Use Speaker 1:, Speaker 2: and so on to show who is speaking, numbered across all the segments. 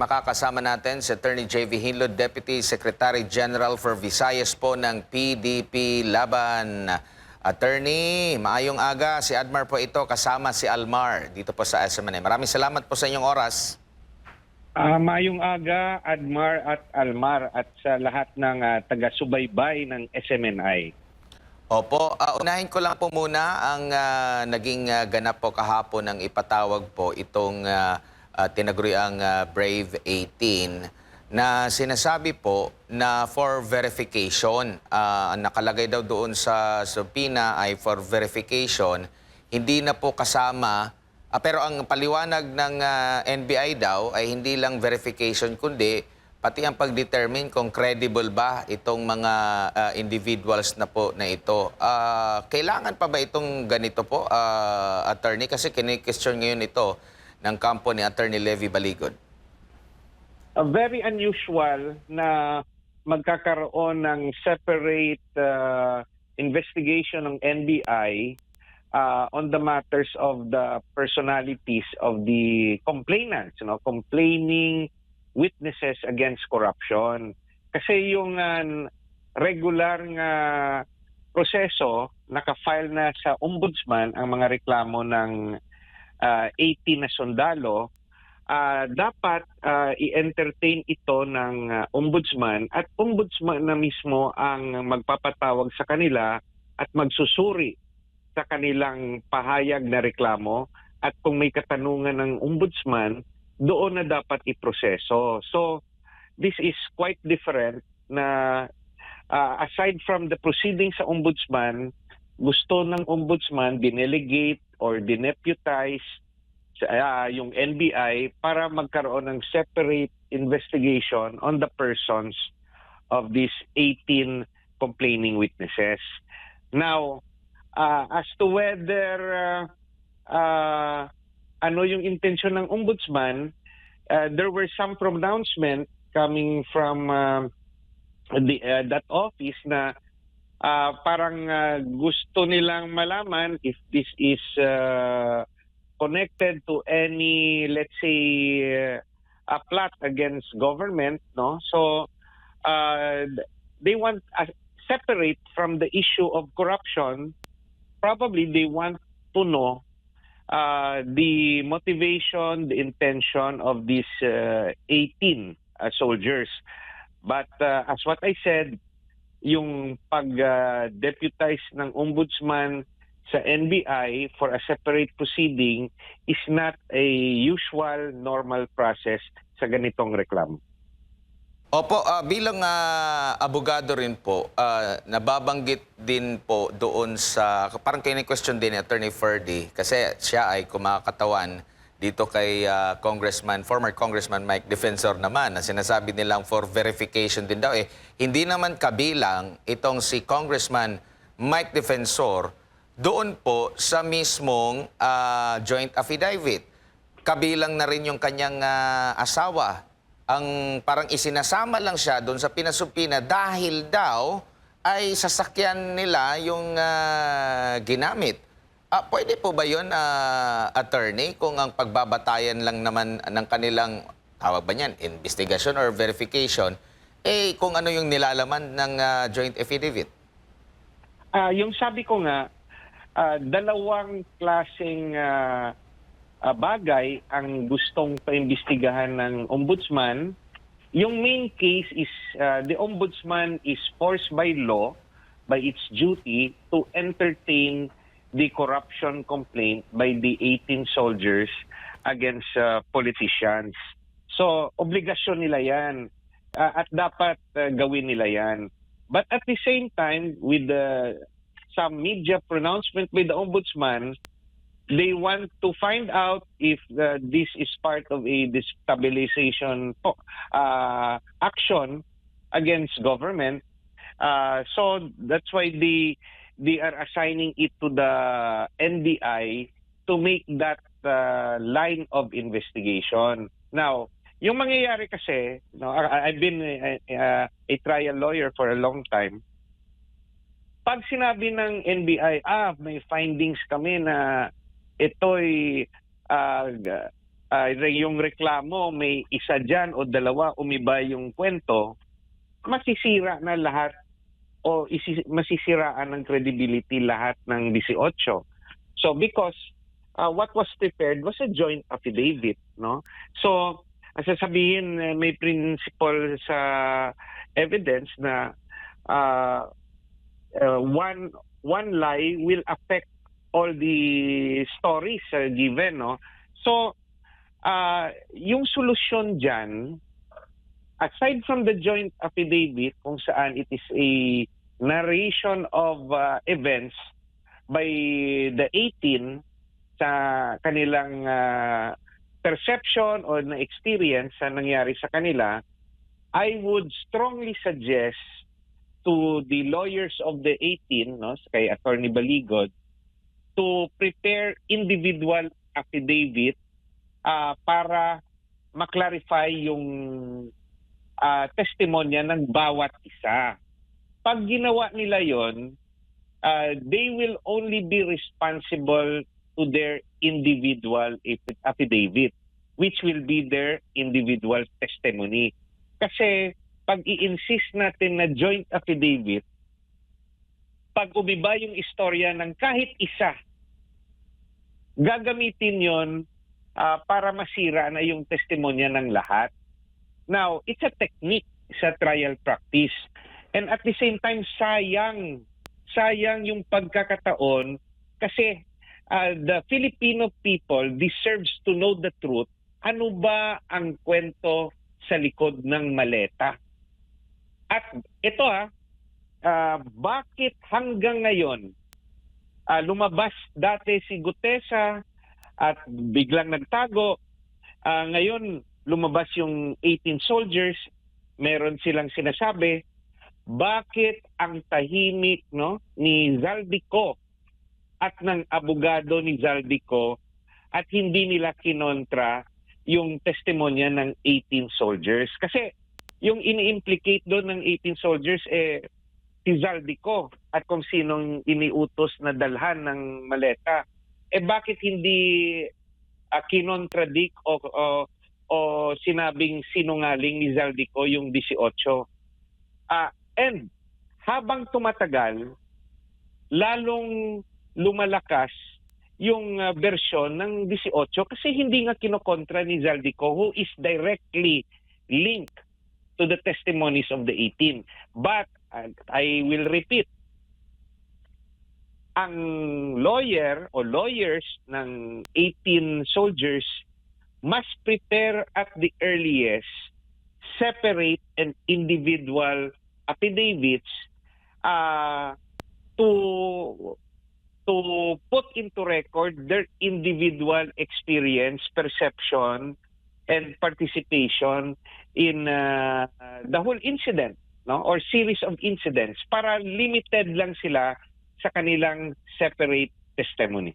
Speaker 1: makakasama natin si Attorney J.V. Hinlod, Deputy Secretary General for Visayas po ng PDP Laban. Attorney, maayong aga. Si Admar po ito kasama si Almar dito po sa SMNA. Maraming salamat po sa inyong oras.
Speaker 2: Mayong aga, Admar at Almar at sa lahat ng taga-subaybay ng SMNI.
Speaker 1: Opo, unahin ko lang po muna ang naging ganap po kahapon ng ipatawag po itong tinaguriang Brave 18 na sinasabi po na for verification. Nakalagay daw doon sa subpoena ay for verification, hindi na po kasama. Pero ang paliwanag ng NBI daw ay hindi lang verification kundi pati ang pag-determine kung credible ba itong mga individuals na po na ito. Kailangan pa ba itong ganito po, attorney? Kasi kini-question ngayon ito ng kampo ni Attorney Levy Baligod.
Speaker 2: Very unusual na magkakaroon ng separate investigation ng NBI on the matters of the personalities of the complainants, complaining witnesses against corruption. Kasi yung regular nga proseso, nakafile na sa ombudsman ang mga reklamo ng 18 na sundalo, dapat i-entertain ito ng ombudsman at ombudsman na mismo ang magpapatawag sa kanila at magsusuri sa kanilang pahayag na reklamo at kung may katanungan ng ombudsman, doon na dapat iproseso. So, this is quite different na aside from the proceedings sa ombudsman, gusto ng ombudsman dinelegate or dineputize yung NBI para magkaroon ng separate investigation on the persons of these 18 complaining witnesses. Now, as to whether ano yung intensyon ng ombudsman, there were some pronouncement coming from that office na parang gusto nilang malaman if this is connected to any, let's say, a plot against government, no? So they want separate from the issue of corruption. Probably they want to know the motivation, the intention of these 18 soldiers. But as what I said, yung pag-deputize ng ombudsman sa NBI for a separate proceeding is not a usual, normal process sa ganitong reklamo.
Speaker 1: Opo, bilang abogado rin po, nababanggit din po doon sa, parang kini-question din ni Attorney Ferdy kasi siya ay kumakatawan dito kay former Congressman Mike Defensor naman na sinasabi nilang for verification din daw. Hindi naman kabilang itong si Congressman Mike Defensor doon po sa mismong joint affidavit. Kabilang na rin yung kanyang asawa. Ang parang isinasama lang siya doon sa pinasupina dahil daw ay sasakyan nila yung ginamit. Pwede po ba yun, attorney, kung ang pagbabatayan lang naman ng kanilang, tawag ba niyan, investigation or verification, kung ano yung nilalaman ng joint affidavit?
Speaker 2: Yung sabi ko nga, dalawang klaseng bagay ang gustong paimbestigahan ng ombudsman. Yung main case is the ombudsman is forced by law, by its duty, to entertain the corruption complaint by the 18 soldiers against politicians. So, obligasyon nila yan at dapat gawin nila yan. But at the same time, with some media pronouncement by the ombudsman, they want to find out if this is part of a destabilization action against government. So that's why they are assigning it to the NBI to make that line of investigation. Now, yung mangyayari kasi, I've been a trial lawyer for a long time. Pag sinabi ng NBI, may findings kami na ito'y yung reklamo may isa dyan o dalawa umiba yung kwento, masisira na lahat o masisiraan ng credibility lahat ng 18. So because what was prepared was a joint affidavit, no? So ang sasabihin, may principle sa evidence na one lie will affect all the stories given, no? So yung solusyon dyan, aside from the joint affidavit kung saan it is a narration of events by the 18 sa kanilang perception or na experience sa nangyari sa kanila, I would strongly suggest to the lawyers of the 18, no, kay Attorney Baligod, to prepare individual affidavit para maklarify yung testimonya ng bawat isa. Pag ginawa nila yon, they will only be responsible to their individual affidavit, which will be their individual testimony. Kasi pag i-insist natin na joint affidavit, pag umiba yung istorya ng kahit isa, gagamitin yon para masira na yung testimonya ng lahat. Now, it's a technique sa trial practice. And at the same time, sayang yung pagkakataon kasi the Filipino people deserves to know the truth. Ano ba ang kwento sa likod ng maleta? At ito bakit hanggang ngayon lumabas dati si Gutesa at biglang nagtago, ngayon lumabas yung 18 soldiers, meron silang sinasabi, bakit ang tahimik, no, ni Zaldico at ng abogado ni Zaldico at hindi nila kinontra yung testimonya ng 18 soldiers? Kasi yung ini-implicate doon ng 18 soldiers si Zaldico at kung sinong iniutos na dalhan ng maleta. Bakit hindi kinontradict o sinabing sinungaling ni Zaldico yung 18? And habang tumatagal, lalong lumalakas yung bersyon ng 18 kasi hindi nga kinokontra ni Zaldico, who is directly linked to the testimonies of the 18. But I will repeat, ang lawyer o lawyers ng 18 soldiers must prepare at the earliest separate and individual affidavits to put into record their individual experience, perception, and participation in the whole incident, no, or series of incidents, para limited lang sila sa kanilang separate testimony.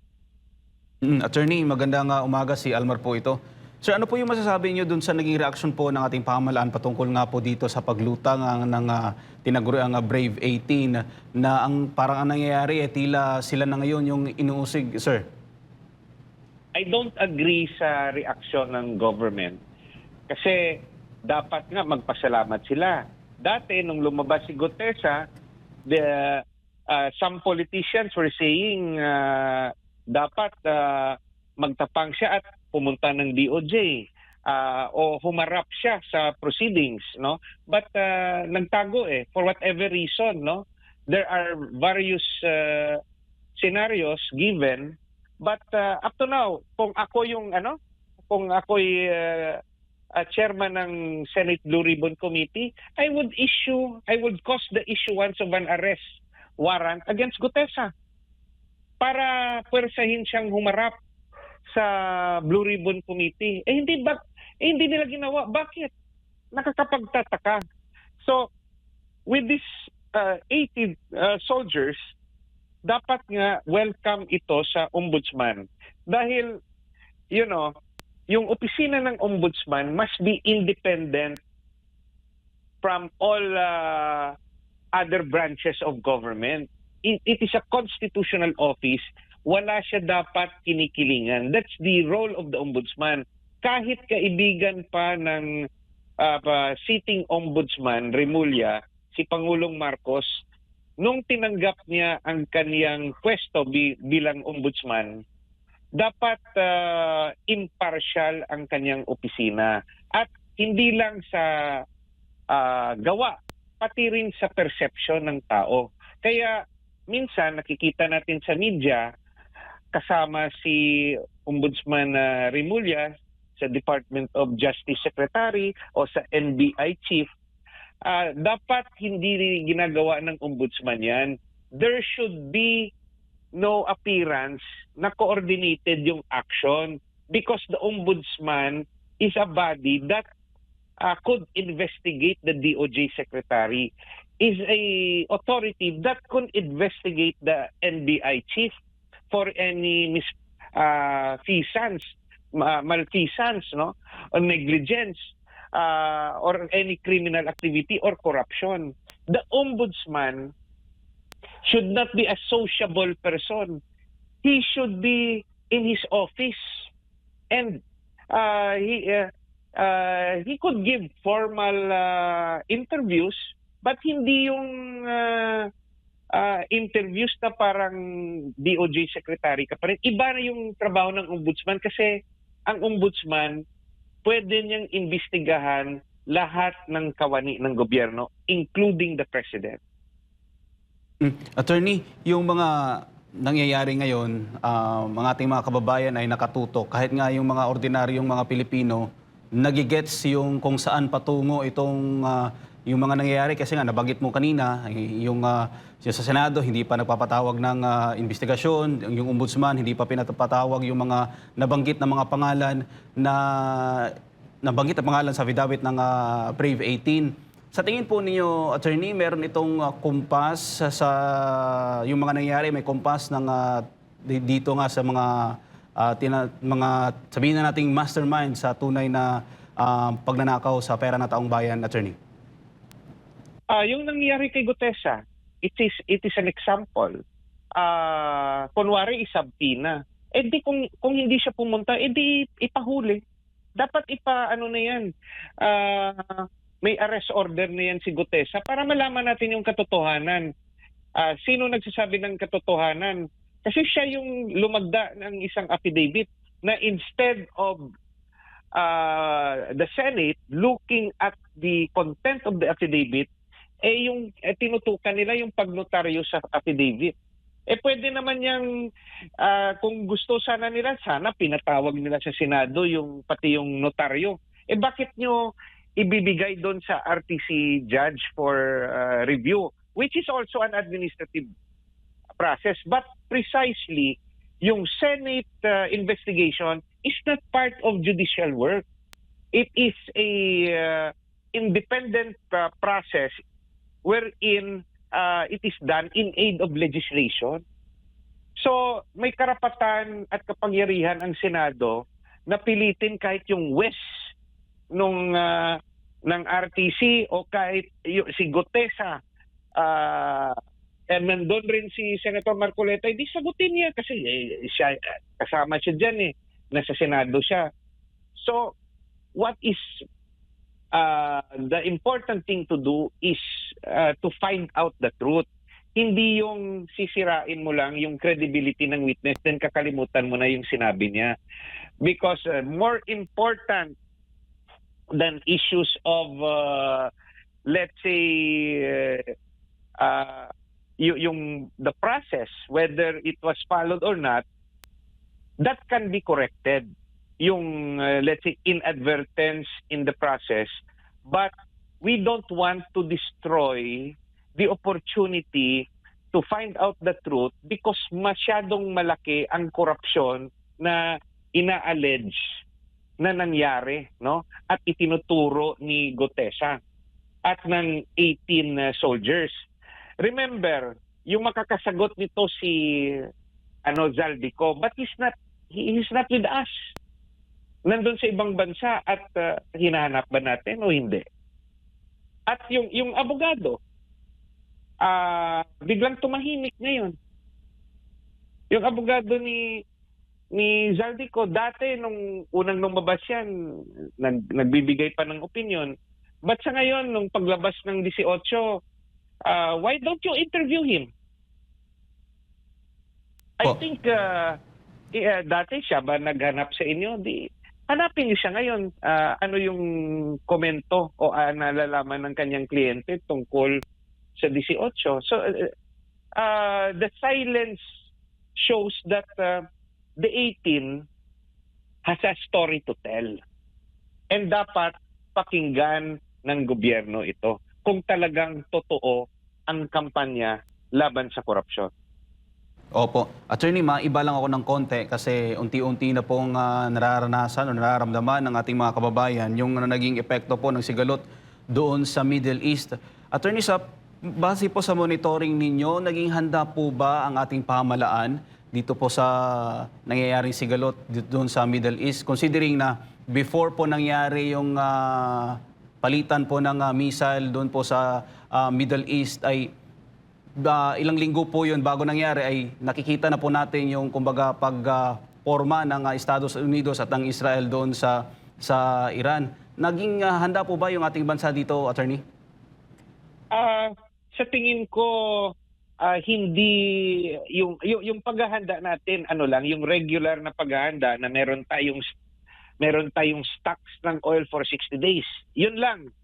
Speaker 3: Attorney, magandang umaga, si Almar po ito. Sir, ano po yung masasabi niyo dun sa naging reaksyon po ng ating pamahalaan patungkol nga po dito sa paglutang ng tinaguriang Brave 18 na parang ang nangyayari tila sila na ngayon yung inuusig, sir?
Speaker 2: I don't agree sa reaksyon ng government kasi dapat nga magpasalamat sila. Dati nung lumabas si Gutesa, some politicians were saying dapat magtapang siya at pumunta ng DOJ o humarap siya sa proceedings, no? But nagtago for whatever reason, no? There are various scenarios given, but up to now, kung ako ako'y chairman ng Senate Blue Ribbon Committee, I would cause the issuance of an arrest warrant against Gutesa para puwersahin siyang humarap sa Blue Ribbon Committee. Hindi nila ginawa. Bakit? Nakakapagtataka. So, with these 80 soldiers, dapat nga welcome ito sa ombudsman. Dahil, yung opisina ng ombudsman must be independent from all other branches of government. It is a constitutional office. Wala siya dapat kinikilingan. That's the role of the ombudsman. kahit kaibigan pa ng sitting ombudsman Remulla, si Pangulong Marcos, nung tinanggap niya ang kaniyang pwesto bilang ombudsman, dapat impartial ang kaniyang opisina. At hindi lang sa gawa, pati rin sa perception ng tao. Kaya minsan nakikita natin sa media, kasama si Ombudsman Remulla sa Department of Justice Secretary o sa NBI Chief, dapat hindi ginagawa ng ombudsman yan. There should be no appearance na coordinated yung action because the ombudsman is a body that could investigate the DOJ secretary, is a authority that could investigate the NBI chief for any malfeasance, no, or negligence, or any criminal activity or corruption. The ombudsman should not be a sociable person. He should be in his office, and he could give formal interviews, but hindi yung interviews na parang DOJ secretary ka pa rin. Iba na yung trabaho ng ombudsman kasi ang ombudsman pwede niyang imbestigahan lahat ng kawani ng gobyerno, including the president.
Speaker 3: Attorney, yung mga nangyayari ngayon, mga ating mga kababayan ay nakatutok. Kahit nga yung mga ordinaryong mga Pilipino, nagigets yung kung saan patungo itong yung mga nangyayari. Kasi nga, nabanggit mo kanina, yung sa Senado, hindi pa nagpapatawag ng investigasyon. Yung ombudsman, hindi pa pinapatawag yung mga nabanggit na mga pangalan na nabanggit na pangalan sa affidavit ng Brave 18. Sa tingin po ninyo, attorney, meron itong kumpas sa yung mga nangyayari, may kumpas ng dito nga sa mga mga sabihin na nating mastermind sa tunay na pagnanakaw sa pera ng taong bayan, attorney?
Speaker 2: Yung nangyari kay Gutesa, it is an example. Kunwari isabtina. Di kung hindi siya pumunta, di ipahuli. Dapat ano na yan. May arrest order na yan si Gutesa para malaman natin yung katotohanan. Sino nagsasabi ng katotohanan? Kasi siya yung lumagda ng isang affidavit na instead of the Senate looking at the content of the affidavit, yung tinutukan nila yung pagnotaryo sa affidavit. Pwede naman yung kung gusto sana nila, sana pinatawag nila sa Senado pati yung notaryo. Bakit nyo ibibigay doon sa RTC judge for review, which is also an administrative process. But precisely, yung Senate investigation is not part of judicial work. It is a independent process wherein it is done in aid of legislation. So may karapatan at kapangyarihan ang Senado na pilitin kahit yung wes ng RTC o kahit si Gutesa, nandun rin si Senator Marcoleta, hindi sagutin niya kasi siya, kasama siya dyan nasa Senado siya. So what is the important thing to do is to find out the truth. Hindi yung sisirain mo lang yung credibility ng witness then kakalimutan mo na yung sinabi niya. Because more important than issues of let's say the process, whether it was followed or not, that can be corrected. Yung let's say inadvertence in the process, but we don't want to destroy the opportunity to find out the truth because masyadong malaki ang korupsyon na ina-allege na nangyari, no, at itinuturo ni Gutesa at ng 18 soldiers. Remember, yung makakasagot nito si Zaldico, but he's not with us. Nandun sa ibang bansa at hinahanap ba natin o hindi? At yung abogado, biglang tumahimik ngayon. Yung abogado ni ni Zaldico, dati nung unang lumabas yan, nagbibigay pa ng opinion. But sa ngayon, nung paglabas ng 18, why don't you interview him? I
Speaker 3: Po.
Speaker 2: think dati siya ba naghanap sa inyo? Di, hanapin niyo siya ngayon. Ano yung komento o nalalaman ng kanyang kliyente tungkol sa 18? So, the silence shows that the 18 has a story to tell. And dapat pakinggan ng gobyerno ito kung talagang totoo ang kampanya laban sa korupsyon.
Speaker 3: Opo. Attorney, maiba lang ako ng konti kasi unti-unti na pong nararanasan o nararamdaman ng ating mga kababayan yung naging epekto po ng sigalot doon sa Middle East. Attorney, base po sa monitoring ninyo, naging handa po ba ang ating pamahalaan dito po sa nangyayaring sigalot doon sa Middle East? Considering na before po nangyari yung palitan po ng missile doon po sa Middle East ay ilang linggo po yun bago nangyari ay nakikita na po natin yung kumbaga pagporma ng Estados Unidos at ng Israel doon sa Iran. Naging handa po ba yung ating bansa dito, Attorney?
Speaker 2: Sa tingin ko, hindi yung paghahanda natin yung regular na paghahanda na meron tayong stocks ng oil for 60 days. Yun lang.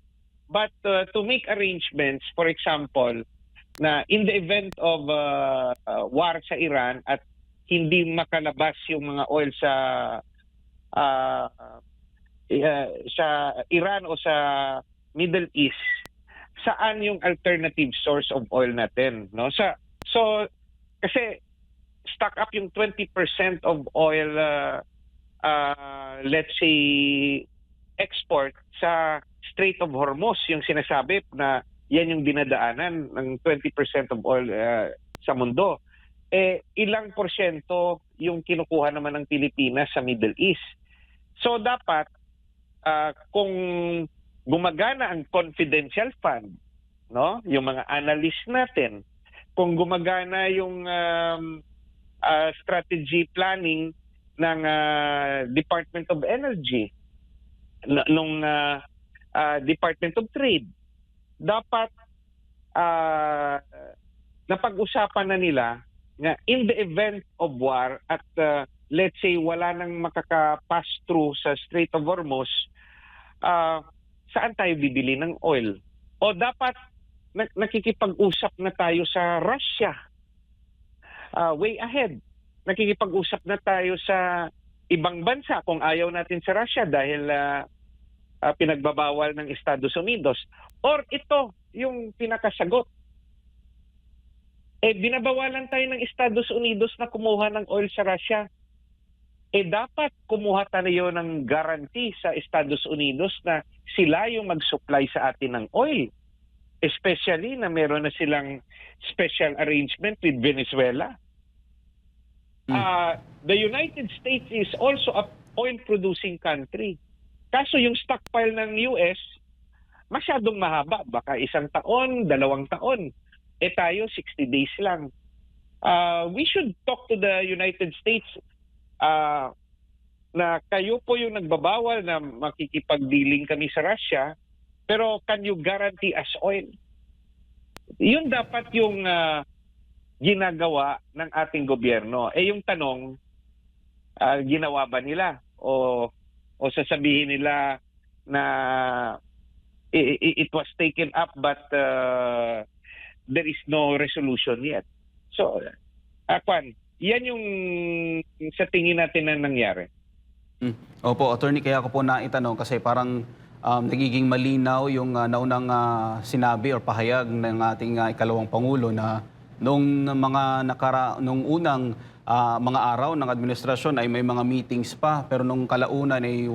Speaker 2: But to make arrangements, for example, na in the event of war sa Iran at hindi makalabas yung mga oil sa Iran o sa Middle East, saan yung alternative source of oil natin, no? So kasi stock up yung 20% of oil let's say export sa Strait of Hormuz, yung sinasabi na yan yung dinadaanan ng 20% of oil sa mundo. Ilang porsyento yung kinukuha naman ng Pilipinas sa Middle East. So dapat kung gumagana ang confidential fund, no? Yung mga analyst natin, kung gumagana yung strategy planning ng Department of Energy, nung Department of Trade, dapat napag-usapan na nila na in the event of war at let's say wala nang makaka-pass through sa Strait of Hormuz, saan tayo bibili ng oil? O dapat nakikipag-usap na tayo sa Russia way ahead. Nakikipag-usap na tayo sa ibang bansa kung ayaw natin sa Russia dahil pinagbabawal ng Estados Unidos. Or ito, yung pinakasagot. Binabawalan tayo ng Estados Unidos na kumuha ng oil sa Russia. Dapat kumuha tayo ng guarantee sa Estados Unidos na sila yung mag-supply sa atin ng oil. Especially na meron na silang special arrangement with Venezuela. The United States is also a oil-producing country. Kaso yung stockpile ng US, masyadong mahaba. Baka 1 taon, 2 taon. Tayo, 60 days lang. We should talk to the United States na kayo po yung nagbabawal na makikipag-dealing kami sa Russia, pero can you guarantee us oil? Yun dapat yung ginagawa ng ating gobyerno. Yung tanong, ginawa ba nila? O sasabihin nila na it was taken up but there is no resolution yet. So, yan yung sa tingin natin na nangyari.
Speaker 3: Opo, Attorney, kaya ko po naitanong kasi parang nagiging malinaw yung naunang sinabi or pahayag ng ating ikalawang Pangulo na nung unang mga araw ng administrasyon ay may mga meetings pa, pero nung kalaunan ay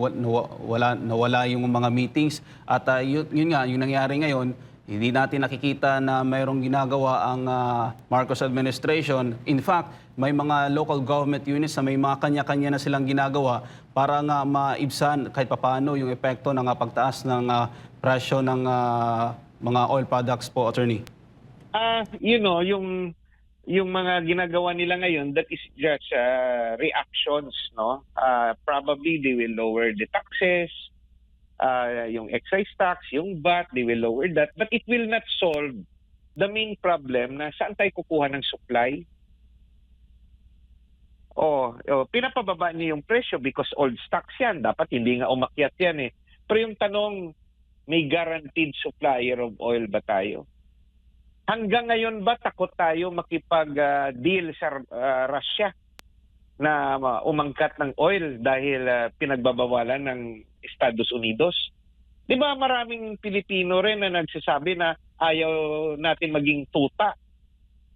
Speaker 3: nawala yung mga meetings at yun nga, yung nangyari ngayon, hindi natin nakikita na mayroong ginagawa ang Marcos administration. In fact, may mga local government units na may mga kanya-kanya na silang ginagawa para nga maibsan kahit papaano yung epekto ng pagtaas ng presyo ng mga oil products po, Attorney.
Speaker 2: Yung yung mga ginagawa nila ngayon, that is just reactions, no? Probably they will lower the taxes, yung excise tax, yung VAT, they will lower that, but it will not solve the main problem na saan tayo kukuha ng supply. Pinapababa niyo yung presyo because old stocks yan. Dapat hindi nga umakyat yan eh. Pero yung tanong, may guaranteed supplier of oil ba tayo? Hanggang ngayon ba takot tayo makipag-deal sa Russia na umangkat ng oil dahil pinagbabawalan ng Estados Unidos? Di ba maraming Pilipino rin na nagsasabi na ayaw natin maging tuta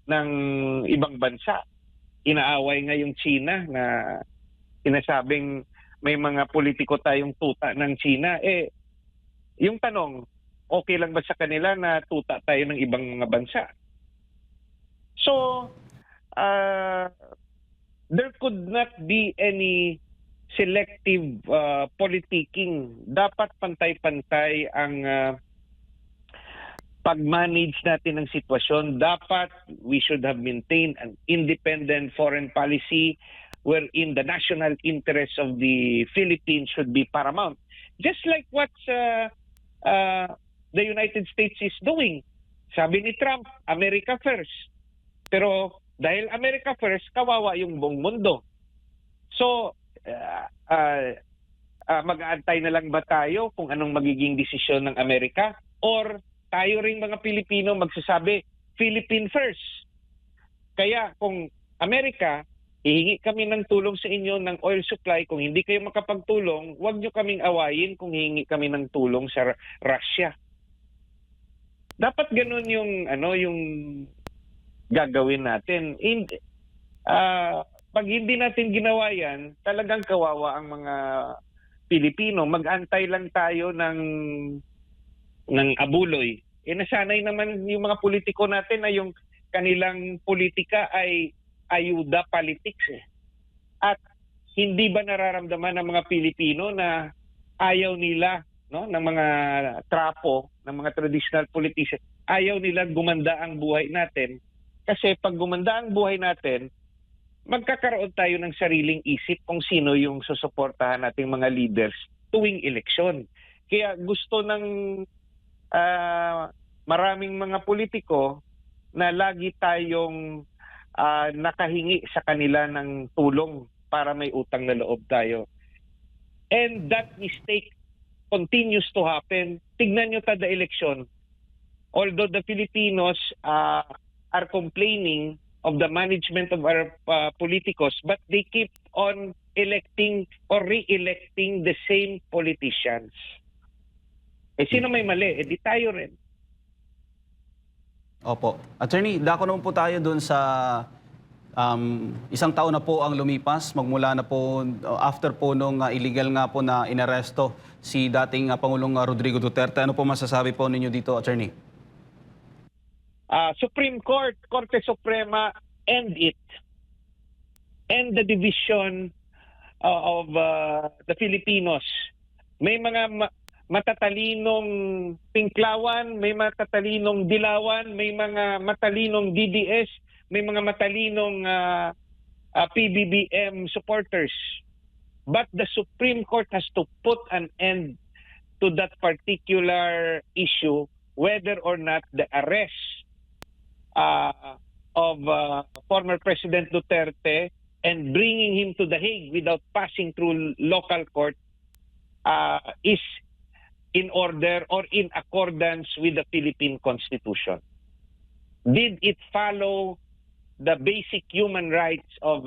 Speaker 2: ng ibang bansa? Inaaway nga yung China na sinasabing may mga politiko tayong tuta ng China. Yung tanong, okay lang ba sa kanila na tuta tayo ng ibang mga bansa? So, there could not be any selective politicking. Dapat pantay-pantay ang pag-manage natin ng sitwasyon. Dapat we should have maintained an independent foreign policy wherein the national interests of the Philippines should be paramount. Just like what the United States is doing. Sabi ni Trump, America first. Pero dahil America first, kawawa yung buong mundo. So, mag-aantay na lang ba tayo kung anong magiging desisyon ng Amerika? Or tayo ring mga Pilipino magsasabi, Philippine first. Kaya kung Amerika, hihingi kami ng tulong sa inyo ng oil supply. Kung hindi kayo makapagtulong, huwag nyo kaming awayin kung hihingi kami ng tulong sa Russia. Dapat ganun yung gagawin natin. Pag hindi natin ginawa yan, talagang kawawa ang mga Pilipino. Mag-antay lang tayo ng abuloy. Nasanay naman yung mga politiko natin na yung kanilang politika ay ayuda politics. At hindi ba nararamdaman ng mga Pilipino na ayaw nila, no, ng mga trapo, ng mga traditional politicians, ayaw nila gumanda ang buhay natin. Kasi pag gumanda ang buhay natin, magkakaroon tayo ng sariling isip kung sino yung susuportahan nating mga leaders tuwing eleksyon. Kaya gusto ng maraming mga politiko na lagi tayong nakahingi sa kanila ng tulong para may utang na loob tayo. And that mistake continues to happen. Tignan nyo tada eleksyon. Although the Filipinos are complaining of the management of our politicos, but they keep on electing or re-electing the same politicians. Sino may mali? Di tayo rin.
Speaker 3: Opo. Attorney, dako naman po tayo doon sa isang taon na po ang lumipas, magmula na po, after po nung illegal nga po na inaresto si dating Pangulong Rodrigo Duterte. Ano po masasabi po ninyo dito, Attorney?
Speaker 2: Supreme Court, Korte Suprema, end it. End the division of the Filipinos. May mga matatalinong Pinklawan, may matatalinong Dilawan, may mga matalinong DDS, may mga matalinong PBBM supporters. But the Supreme Court has to put an end to that particular issue, whether or not the arrest of former President Duterte and bringing him to The Hague without passing through local court is in order or in accordance with the Philippine Constitution. Did it follow the basic human rights of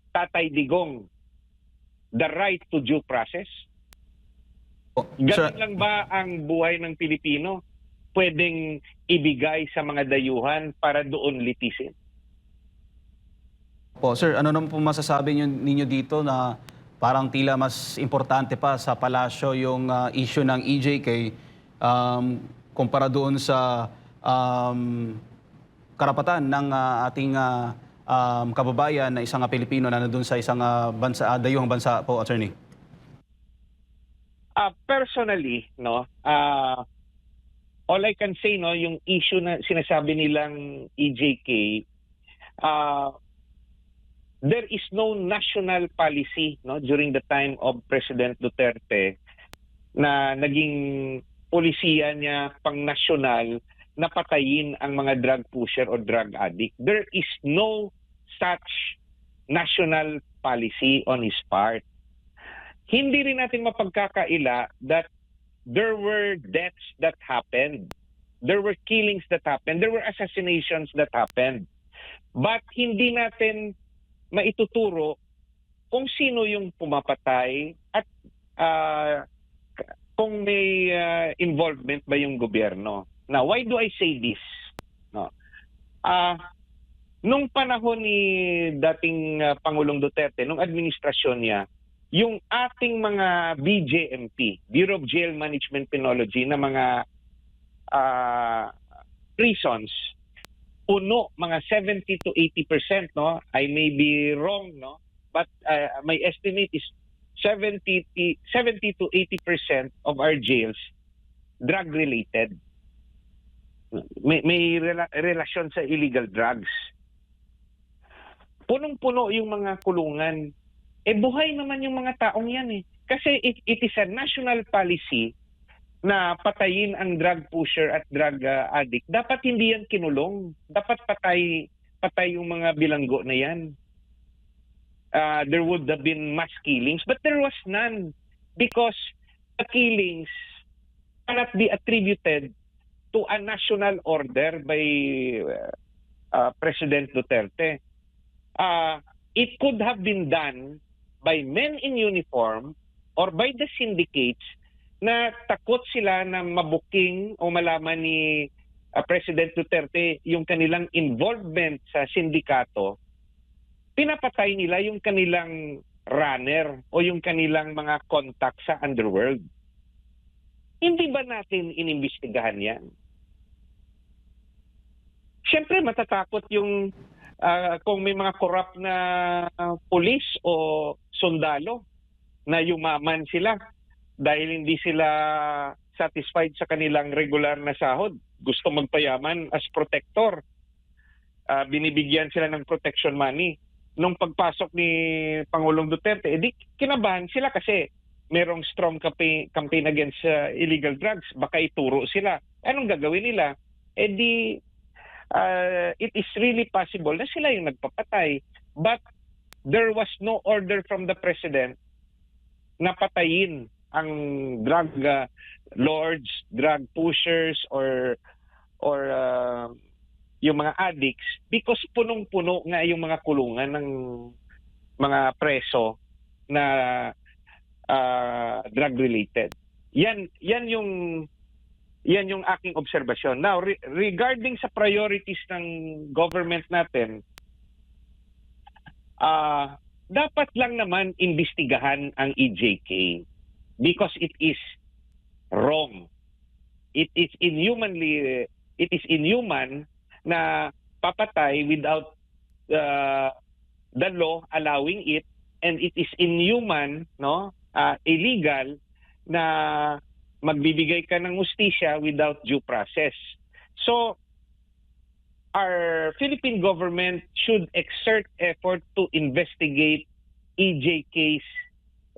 Speaker 2: Tatay Digong, the right to due process? Ganun lang ba ang buhay ng Pilipino? Pwedeng ibigay sa mga dayuhan para doon litisin?
Speaker 3: Po, sir, ano naman po masasabi ninyo dito na parang tila mas importante pa sa palasyo yung issue ng EJK kumpara doon sa karapatan ng ating kababayan na isang Pilipino na nandun sa isang bansa, dayuhang bansa po, Attorney?
Speaker 2: Personally, no, all I can say, no, yung issue na sinasabi nilang EJK, uh, there is no national policy, no, during the time of President Duterte na naging polisiya niya pang-nasyonal na patayin ang mga drug pusher o drug addict. There is no such national policy on his part. Hindi rin natin mapagkakaila that there were deaths that happened. There were killings that happened. There were assassinations that happened. But hindi natin maituturo kung sino yung pumapatay at kung may involvement ba yung gobyerno. Now, why do I say this? No. Nung panahon ni dating Pangulong Duterte, nung administrasyon niya, yung ating mga BJMP, Bureau of Jail Management Penology, na mga prisons, puno, mga 70 to 80%, no? I may be wrong, no? But my estimate is 70 to 80% of our jails drug-related. May relasyon sa illegal drugs. Punong-puno yung mga kulungan. Buhay naman yung mga taong yan eh. Kasi it is a national policy na patayin ang drug pusher at drug addict. Dapat hindi yan kinulong. Dapat patay yung mga bilanggo na yan. There would have been mass killings, but there was none because the killings cannot be attributed to a national order by President Duterte. It could have been done by men in uniform or by the syndicates na takot sila na mabuking o malaman ni President Duterte yung kanilang involvement sa sindikato. Pinapatay nila yung kanilang runner o yung kanilang mga contact sa underworld. Hindi ba natin inimbestigahan yan? Siyempre, matatakot yung kung may mga corrupt na pulis o sundalo na yumaman sila dahil hindi sila satisfied sa kanilang regular na sahod. Gusto magpayaman as protector. Binibigyan sila ng protection money. Nung pagpasok ni Pangulong Duterte, di kinabahan sila kasi merong strong campaign against illegal drugs. Baka ituro sila. Anong gagawin nila? It is really possible na sila yung nagpapatay. But there was no order from the President na patayin ang drug lords, drug pushers, or yung mga addicts because punong-puno nga yung mga kulungan ng mga preso na drug-related. Yan yung aking obserbasyon. Now, regarding sa priorities ng government natin, dapat lang naman imbestigahan ang EJK because it is wrong. It is inhuman na papatay without the law allowing it, and it is inhuman, no, illegal na magbibigay ka ng hustisya without due process. So our Philippine government should exert effort to investigate EJKs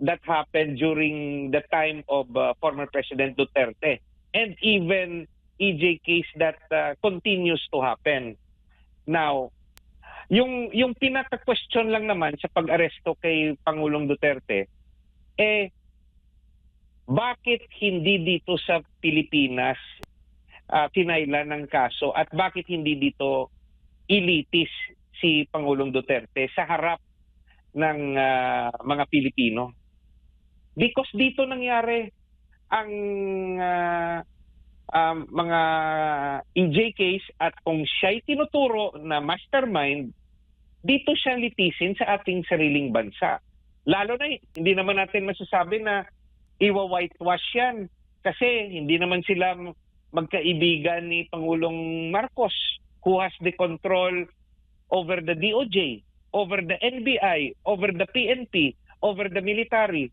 Speaker 2: that happened during the time of former President Duterte, and even EJKs that continues to happen. Now, yung pinaka-question lang naman sa pag-aresto kay Pangulong Duterte, bakit hindi dito sa Pilipinas pinailan ng kaso at bakit hindi dito ilitis si Pangulong Duterte sa harap ng mga Pilipino? Because dito nangyari ang mga EJKs at kung siya'y tinuturo na mastermind, dito siya litisin sa ating sariling bansa. Lalo na hindi naman natin masasabi na iwa-whitewash yan kasi hindi naman sila magkaibigan ni Pangulong Marcos who has the control over the DOJ, over the NBI, over the PNP, over the military.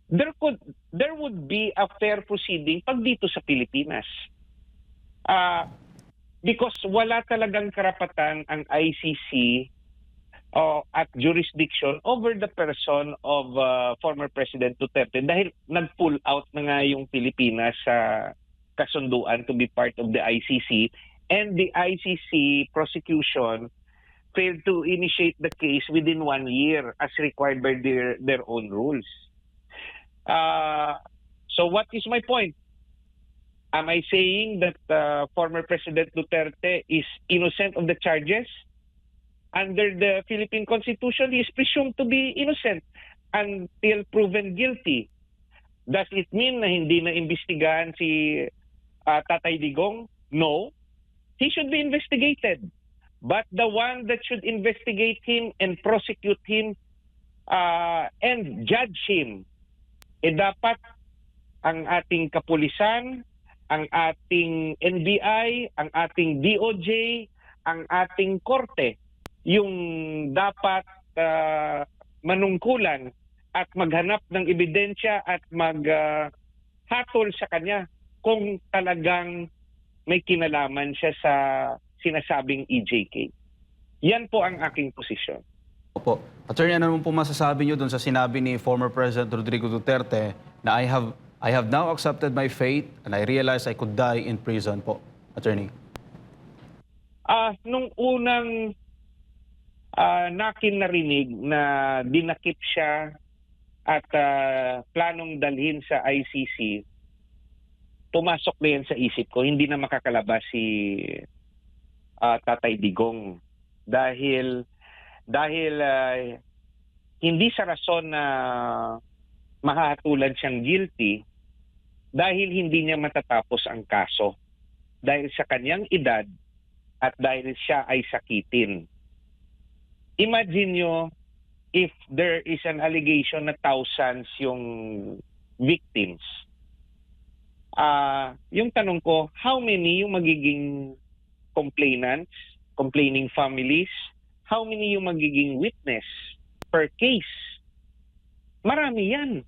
Speaker 2: There would be a fair proceeding pag dito sa Pilipinas. because wala talagang karapatan ang ICC at jurisdiction over the person of former President Duterte dahil nag-pull out na nga yung Pilipinas sa kasunduan to be part of the ICC, and the ICC prosecution failed to initiate the case within 1 year as required by their own rules. So what is my point? Am I saying that former President Duterte is innocent of the charges? Under the Philippine Constitution, he is presumed to be innocent until proven guilty. Does it mean na hindi na imbestigahan si Tatay Digong? No. He should be investigated. But the one that should investigate him and prosecute him and judge him, dapat ang ating kapulisan, ang ating NBI, ang ating DOJ, ang ating korte, yung dapat manungkulan at maghanap ng ebidensya at maghatol sa kanya kung talagang may kinalaman siya sa sinasabing EJK. Yan po ang aking posisyon.
Speaker 3: Opo. Attorney, ano naman po masasabi niyo doon sa sinabi ni former President Rodrigo Duterte na I have now accepted my fate and I realized I could die in prison po, Attorney?
Speaker 2: Nung unang nakin narinig na dinakip siya at planong dalhin sa ICC, pumasok na yan sa isip ko, hindi na makakalabas si Tatay Digong dahil hindi sa rason na mahatulan siyang guilty dahil hindi niya matatapos ang kaso dahil sa kanyang edad at dahil siya ay sakitin. Imagine nyo if there is an allegation na thousands yung victims. Yung tanong ko, how many yung magiging complainants, complaining families? How many yung magiging witness per case? Marami yan.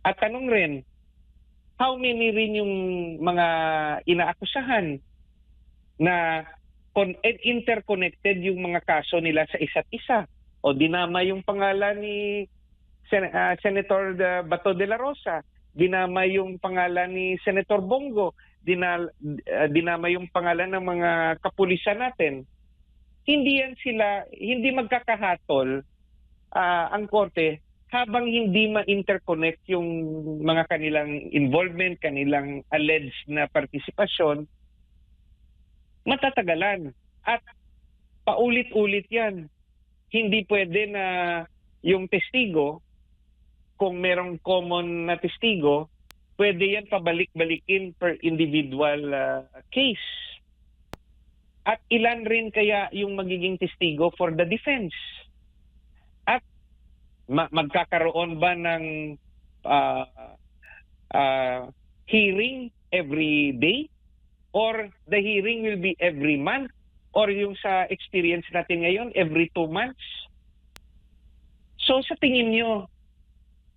Speaker 2: At tanong rin, how many rin yung mga inaakusahan na interconnected yung mga kaso nila sa isa't isa? O dinama yung pangalan ni Senator Bato de la Rosa, dinama yung pangalan ni Senator Bongo, dinama yung pangalan ng mga kapulisan natin. Hindi magkakahatol ang korte habang hindi ma-interconnect yung mga kanilang involvement, kanilang alleged na partisipasyon, matatagalan. At paulit-ulit yan. Hindi pwede na yung testigo, kung merong common na testigo, pwede yan pabalik-balikin per individual case. At ilan rin kaya yung magiging testigo for the defense? At magkakaroon ba ng hearing every day? Or the hearing will be every month? Or yung sa experience natin ngayon, every 2 months? So sa tingin nyo,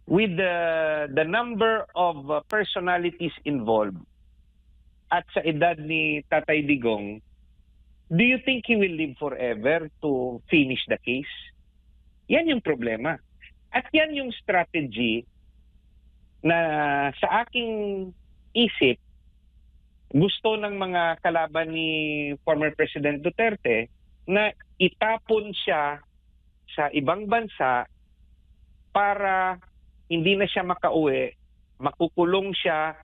Speaker 2: with the number of personalities involved at sa edad ni Tatay Digong, do you think he will live forever to finish the case? Yan yung problema. At yan yung strategy na sa aking isip, gusto ng mga kalaban ni former President Duterte na itapon siya sa ibang bansa para hindi na siya makauwi, makukulong siya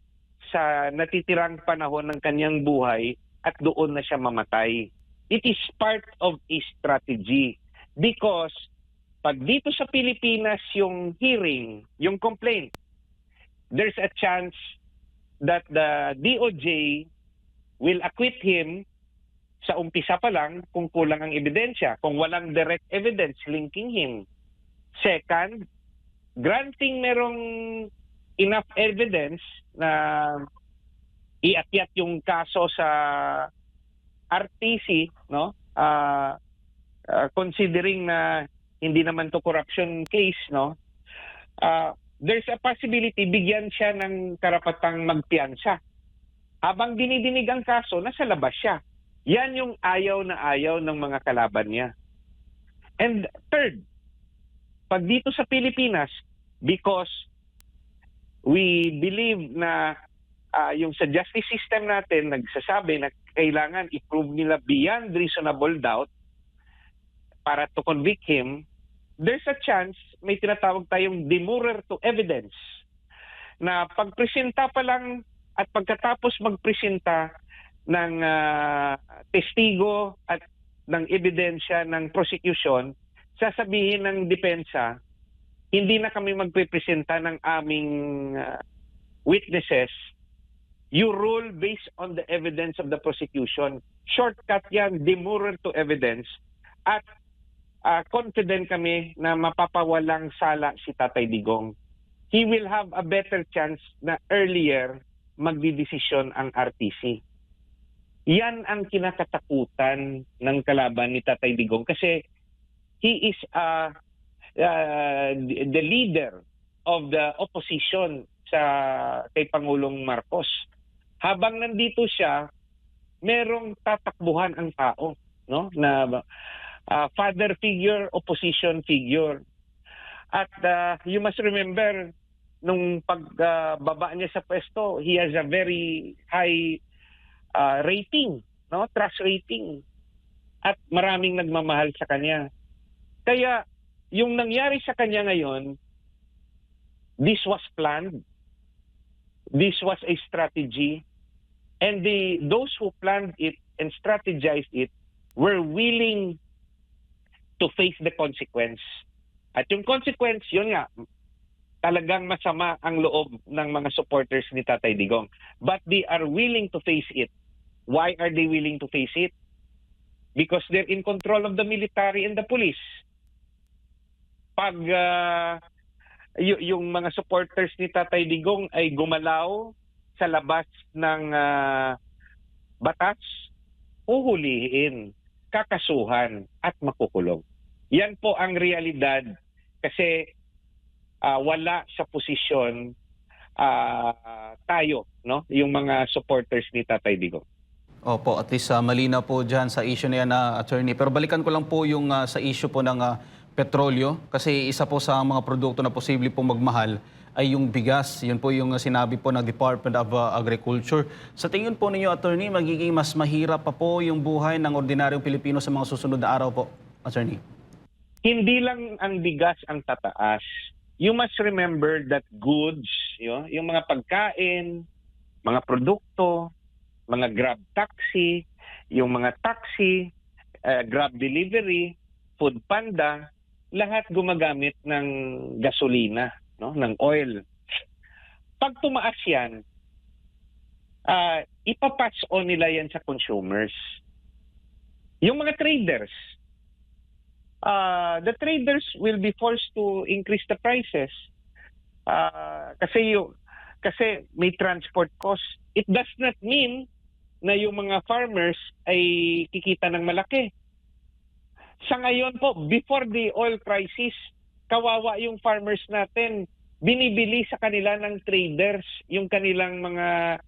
Speaker 2: sa natitirang panahon ng kanyang buhay at doon na siya mamatay. It is part of a strategy because pag dito sa Pilipinas yung hearing, yung complaint, there's a chance that the DOJ will acquit him sa umpisa pa lang kung kulang ang ebidensya, kung walang direct evidence linking him. Second, granting merong enough evidence na iakyat yung kaso sa RTC, no? Considering na hindi naman to corruption case, no? There's a possibility bigyan siya ng karapatang magpiyansa Habang dinidinig ang kaso, nasa labas siya. Yan yung ayaw na ayaw ng mga kalaban niya. And third, pag dito sa Pilipinas, because we believe na yung sa justice system natin nagsasabi na kailangan i-prove nila beyond reasonable doubt para to convict him, there's a chance may tinatawag tayong demurrer to evidence na pagpresenta pa lang at pagkatapos magpresenta ng testigo at ng ebidensya ng prosecution, sasabihin ng depensa, hindi na kami magpipresenta ng aming witnesses. You rule based on the evidence of the prosecution. Shortcut yan, demurrer to evidence. At confident kami na mapapawalang sala si Tatay Digong. He will have a better chance na earlier magdidesisyon ang RTC. Yan ang kinakatakutan ng kalaban ni Tatay Digong kasi he is the leader of the opposition sa kay Pangulong Marcos. Habang nandito siya, merong tatakbuhan ang tao, no? Na father figure, opposition figure. At you must remember, nung pagbaba niya sa pwesto, he has a very high rating, no? Trust rating. At maraming nagmamahal sa kanya. Kaya yung nangyari sa kanya ngayon, this was planned. This was a strategy. And those who planned it and strategized it were willing to face the consequence. At yung consequence, yun nga, talagang masama ang loob ng mga supporters ni Tatay Digong. But they are willing to face it. Why are they willing to face it? Because they're in control of the military and the police. Pag yung mga supporters ni Tatay Digong ay gumalaw sa labas ng batas, uhulihin, kakasuhan at makukulong. Yan po ang realidad kasi wala sa posisyon tayo, no? Yung mga supporters ni Tatay Digong.
Speaker 3: Opo, at least malinaw po dyan sa issue na yan, attorney. Pero balikan ko lang po yung sa issue po ng petrolyo kasi isa po sa mga produkto na posible po magmahal ay yung bigas. Yun po yung sinabi po ng Department of Agriculture. Sa tingin po ninyo, attorney, magiging mas mahirap pa po yung buhay ng ordinaryong Pilipino sa mga susunod na araw po, attorney?
Speaker 2: Hindi lang ang bigas ang tataas. You must remember that goods, yung mga pagkain, mga produkto, mga Grab taxi, yung mga taxi, Grab delivery, Food Panda, lahat gumagamit ng gasolina, no, ng oil. Pag tumaas yan, ipapass on nila yan sa consumers. Yung mga traders, the traders will be forced to increase the prices kasi may transport cost. It does not mean na yung mga farmers ay kikita ng malaki. Sa ngayon po, before the oil crisis, kawawa yung farmers natin. Binibili sa kanila ng traders yung kanilang mga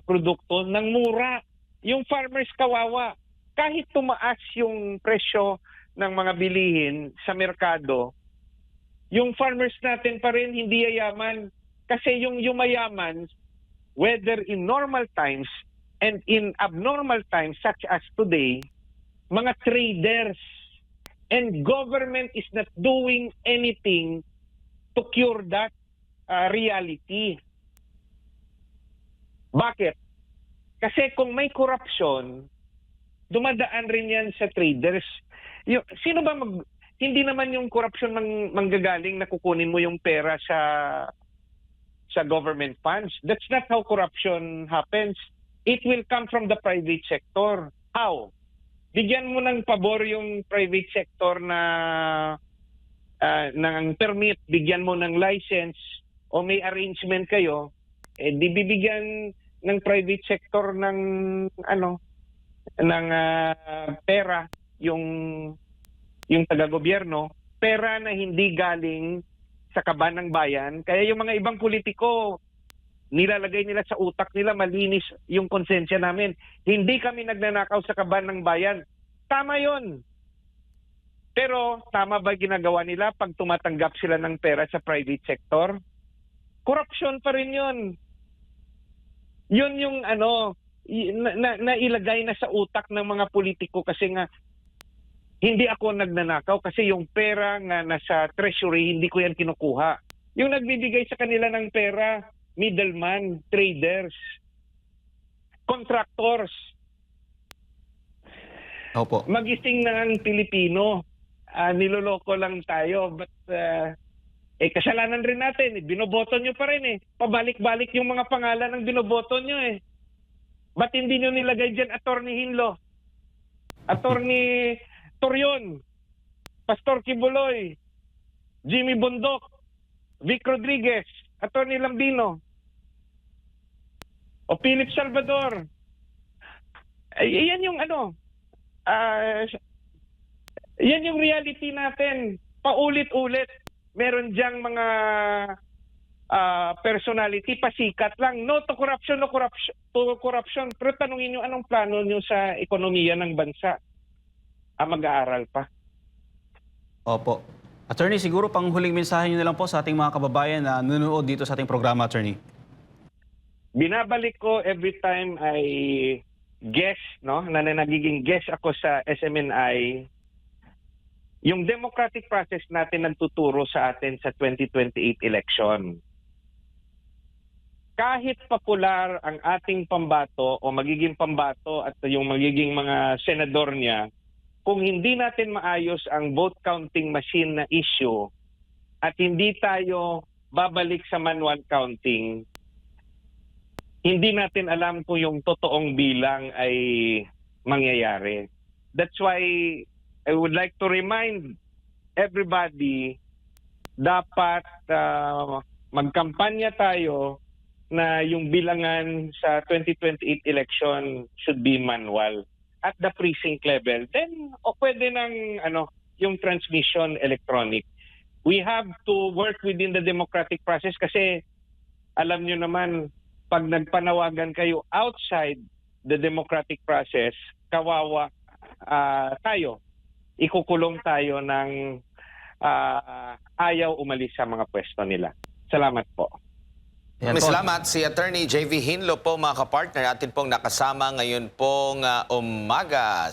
Speaker 2: produkto ng mura. Yung farmers kawawa. Kahit tumaas yung presyo ng mga bilihin sa merkado, yung farmers natin pa rin hindi yayaman. Kasi yung mayaman, whether in normal times and in abnormal times such as today, mga traders, and government is not doing anything to cure that reality. Bakit? Kasi kung may corruption, dumadaan rin yan sa traders. Sino ba hindi naman yung corruption manggagaling na kukunin mo yung pera sa government funds. That's not how corruption happens. It will come from the private sector. How? Bigyan mo ng pabor yung private sector na ng permit, bigyan mo ng license o may arrangement kayo, di bibigyan ng private sector ng pera yung taga-gobyerno, pera na hindi galing sa kaban ng bayan. Kaya yung mga ibang politiko nilalagay nila sa utak nila, malinis yung konsensya namin. Hindi kami nagnanakaw sa kaban ng bayan. Tama yon. Pero tama ba ginagawa nila pag tumatanggap sila ng pera sa private sector? Corruption pa rin yun. Yun yung nailagay na sa utak ng mga politiko kasi nga hindi ako nagnanakaw kasi yung pera nga nasa treasury, hindi ko yan kinukuha. Yung nagbibigay sa kanila ng pera, middleman, traders, contractors.
Speaker 3: Opo.
Speaker 2: Magising na ang Pilipino. Niloloko lang tayo. But kasalanan rin natin. Binoboto nyo pa rin eh. Pabalik-balik yung mga pangalan ng binoboto nyo eh. Ba't hindi nyo nilagay dyan Attorney Hinlo? Attorney Torion? Pastor Kibuloy? Jimmy Bondok? Vic Rodriguez? Attorney Lambino? O Philip Salvador? Yan yung yan yung reality natin. Paulit-ulit. Meron diyang mga personality, pasikat lang. No to corruption, no corruption. Pero tanungin nyo, anong plano nyo sa ekonomiya ng bansa? Mag-aaral pa.
Speaker 3: Opo. Attorney, siguro pang huling mensahe niyo na lang po sa ating mga kababayan na nanonood dito sa ating programa, Attorney.
Speaker 2: Binabalik ko every time I guest, no, na nagiging guest ako sa SMNI, yung democratic process natin nagtuturo sa atin sa 2028 election. Kahit popular ang ating pambato o magiging pambato at yung magiging mga senador niya, kung hindi natin maayos ang vote counting machine na issue at hindi tayo babalik sa manual counting, hindi natin alam kung yung totoong bilang ay mangyayari. That's why I would like to remind everybody, dapat magkampanya tayo na yung bilangan sa 2028 election should be manual at the precinct level. Then pwede ng yung transmission electronic. We have to work within the democratic process kasi alam nyo naman, pag nagpanawagan kayo outside the democratic process, kawawa tayo. Ikukulong tayo ng ayaw umalis sa mga pwesto nila. Salamat po.
Speaker 3: Yan po.
Speaker 1: Salamat si Attorney JV Hinlo po mga kapartner. Atin pong nakasama ngayon pong umaga.